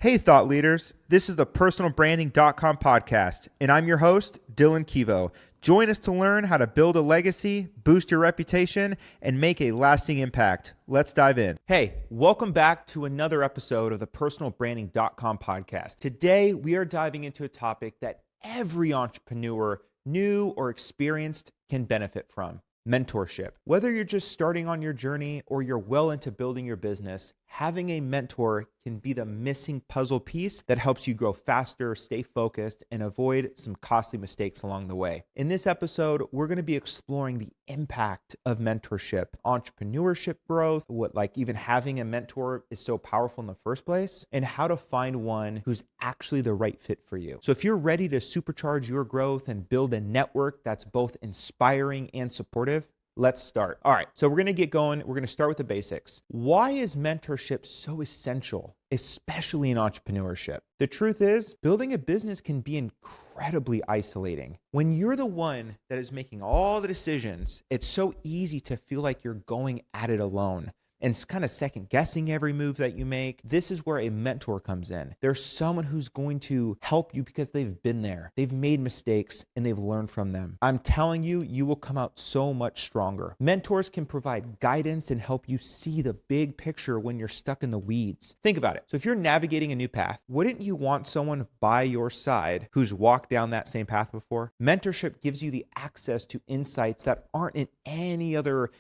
Hey, thought leaders. This is the personalbranding.com podcast, and I'm your host, Dillon Kivo. Join us to learn how to build a legacy, boost your reputation, and make a lasting impact. Let's dive in. Hey, welcome back to another episode of the personalbranding.com podcast. Today, we are diving into a topic that every entrepreneur, new or experienced, can benefit from. Mentorship. Whether you're just starting on your journey or you're well into building your business, having a mentor can be the missing puzzle piece that helps you grow faster, stay focused, and avoid some costly mistakes along the way. In this episode, we're going to be exploring the impact of mentorship, entrepreneurship growth, what even having a mentor is so powerful in the first place, and how to find one who's actually the right fit for you. So if you're ready to supercharge your growth and build a network that's both inspiring and supportive, let's start. All right, so we're going to get going. We're going to start with the basics. Why is mentorship so essential, especially in entrepreneurship? The truth is, building a business can be incredibly isolating. When you're the one that is making all the decisions, it's so easy to feel like you're going at it alone and kind of second guessing every move that you make. This is where a mentor comes in. There's someone who's going to help you because they've been there. They've made mistakes and they've learned from them. I'm telling you, you will come out so much stronger. Mentors can provide guidance and help you see the big picture when you're stuck in the weeds. Think about it. So if you're navigating a new path, wouldn't you want someone by your side who's walked down that same path before? Mentorship gives you the access to insights that aren't in any other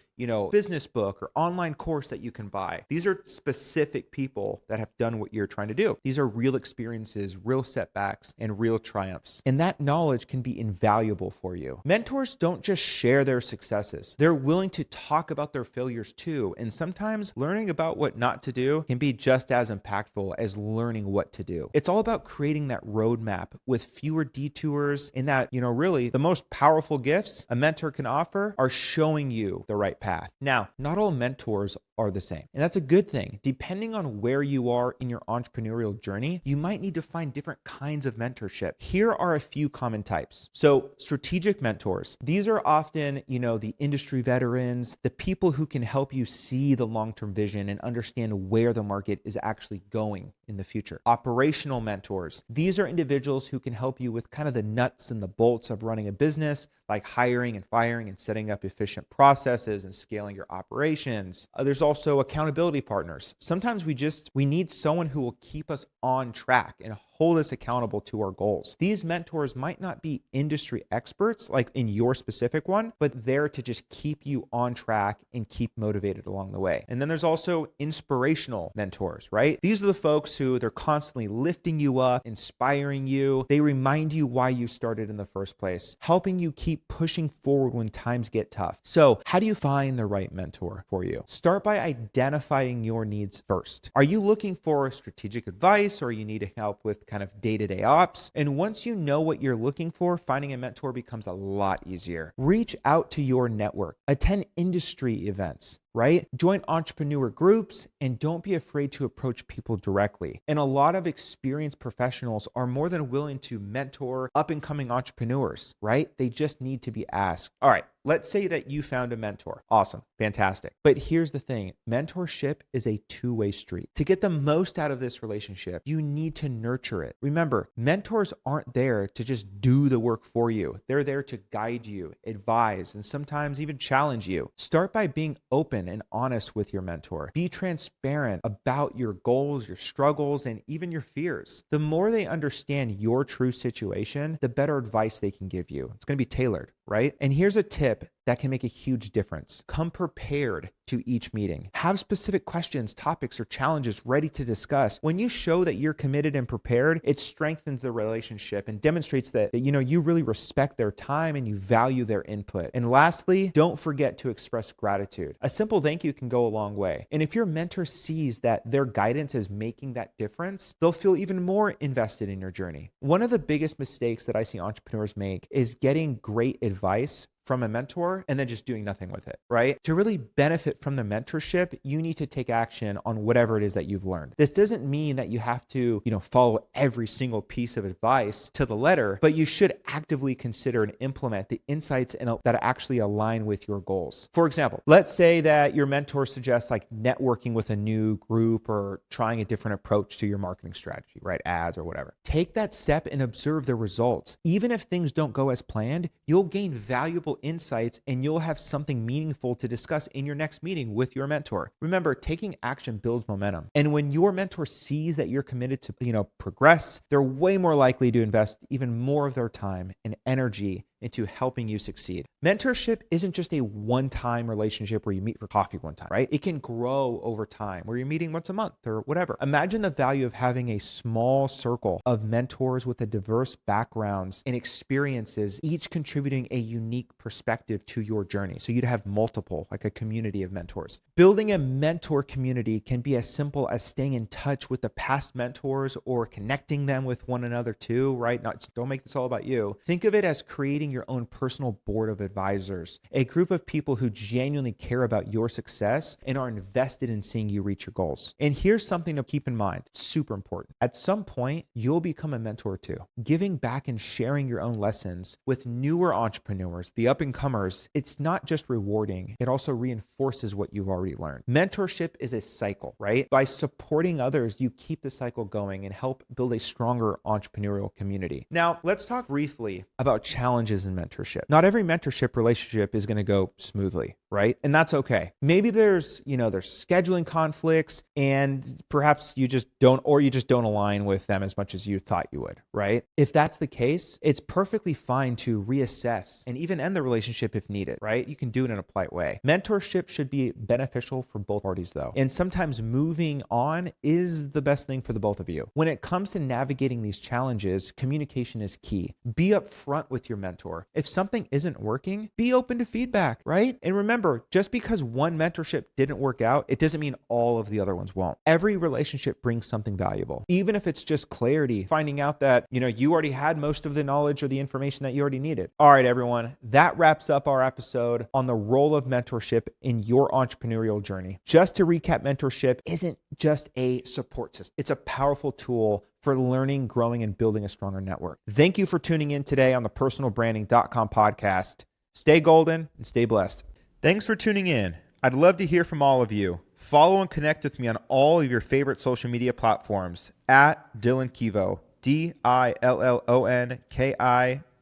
business book or online course that you can buy. These are specific people that have done what you're trying to do. These are real experiences, real setbacks, and real triumphs. And that knowledge can be invaluable for you. Mentors don't just share their successes. They're willing to talk about their failures too. And sometimes learning about what not to do can be just as impactful as learning what to do. It's all about creating that roadmap with fewer detours, and that, really the most powerful gifts a mentor can offer are showing you the right path. Now, not all mentors are the same, and that's a good thing. Depending on where you are in your entrepreneurial journey, you might need to find different kinds of mentorship. Here are a few common types. So, strategic mentors. These are often, the industry veterans, the people who can help you see the long-term vision and understand where the market is actually going in the future. Operational mentors. These are individuals who can help you with kind of the nuts and the bolts of running a business, like hiring and firing and setting up efficient processes and scaling your operations. There's also accountability partners. Sometimes we need someone who will keep us on track and hold us accountable to our goals. These mentors might not be industry experts like in your specific one, but there to just keep you on track and keep motivated along the way. And then there's also inspirational mentors, right? These are the folks who they're constantly lifting you up, inspiring you. They remind you why you started in the first place, helping you keep pushing forward when times get tough. So how do you find the right mentor for you? Start by identifying your needs first. Are you looking for strategic advice, or you need help with kind of day-to-day ops? And once you know what you're looking for, finding a mentor becomes a lot easier. Reach out to your network, attend industry events, right? Join entrepreneur groups, and don't be afraid to approach people directly. And a lot of experienced professionals are more than willing to mentor up-and-coming entrepreneurs, right? They just need to be asked. All right, let's say that you found a mentor. Awesome, fantastic. But here's the thing, mentorship is a two-way street. To get the most out of this relationship, you need to nurture it. Remember, mentors aren't there to just do the work for you. They're there to guide you, advise, and sometimes even challenge you. Start by being open and honest with your mentor. Be transparent about your goals, your struggles, and even your fears. The more they understand your true situation, the better advice they can give you. It's going to be tailored, right? And here's a tip that can make a huge difference. Come prepared to each meeting. Have specific questions, topics, or challenges ready to discuss. When you show that you're committed and prepared, it strengthens the relationship and demonstrates that you really respect their time and you value their input. And lastly, don't forget to express gratitude. A simple thank you can go a long way. And if your mentor sees that their guidance is making that difference, they'll feel even more invested in your journey. One of the biggest mistakes that I see entrepreneurs make is getting great advice from a mentor and then just doing nothing with it, right? To really benefit from the mentorship, you need to take action on whatever it is that you've learned. This doesn't mean that you have to, follow every single piece of advice to the letter, but you should actively consider and implement the insights that actually align with your goals. For example, let's say that your mentor suggests like networking with a new group or trying a different approach to your marketing strategy, right? Ads or whatever. Take that step and observe the results. Even if things don't go as planned, you'll gain valuable insights and you'll have something meaningful to discuss in your next meeting with your mentor. Remember, taking action builds momentum. And when your mentor sees that you're committed to, progress, they're way more likely to invest even more of their time and energy into helping you succeed. Mentorship isn't just a one-time relationship where you meet for coffee one time, right? It can grow over time where you're meeting once a month or whatever. Imagine the value of having a small circle of mentors with a diverse backgrounds and experiences, each contributing a unique perspective to your journey. So you'd have multiple, like a community of mentors. Building a mentor community can be as simple as staying in touch with the past mentors or connecting them with one another too, right? Don't make this all about you. Think of it as creating your own personal board of advisors, a group of people who genuinely care about your success and are invested in seeing you reach your goals. And here's something to keep in mind. It's super important. At some point, you'll become a mentor too. Giving back and sharing your own lessons with newer entrepreneurs, the up and comers, it's not just rewarding, it also reinforces what you've already learned. Mentorship is a cycle, right? By supporting others, you keep the cycle going and help build a stronger entrepreneurial community. Now, let's talk briefly about challenges in mentorship. Not every mentorship relationship is going to go smoothly, right? And that's okay. Maybe there's scheduling conflicts and perhaps you just don't align with them as much as you thought you would, right? If that's the case, it's perfectly fine to reassess and even end the relationship if needed, right? You can do it in a polite way. Mentorship should be beneficial for both parties though. And sometimes moving on is the best thing for the both of you. When it comes to navigating these challenges, communication is key. Be upfront with your mentor. If something isn't working, be open to feedback, right? And remember, just because one mentorship didn't work out, it doesn't mean all of the other ones won't. Every relationship brings something valuable, even if it's just clarity, finding out that, you already had most of the knowledge or the information that you already needed. All right, everyone, that wraps up our episode on the role of mentorship in your entrepreneurial journey. Just to recap, mentorship isn't just a support system. It's a powerful tool for learning, growing, and building a stronger network. Thank you for tuning in today on the personalbranding.com podcast. Stay golden and stay blessed. Thanks for tuning in. I'd love to hear from all of you. Follow and connect with me on all of your favorite social media platforms at Dillon Kivo, DILLONKI,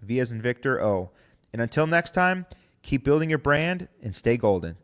V as in Victor, O. And until next time, keep building your brand and stay golden.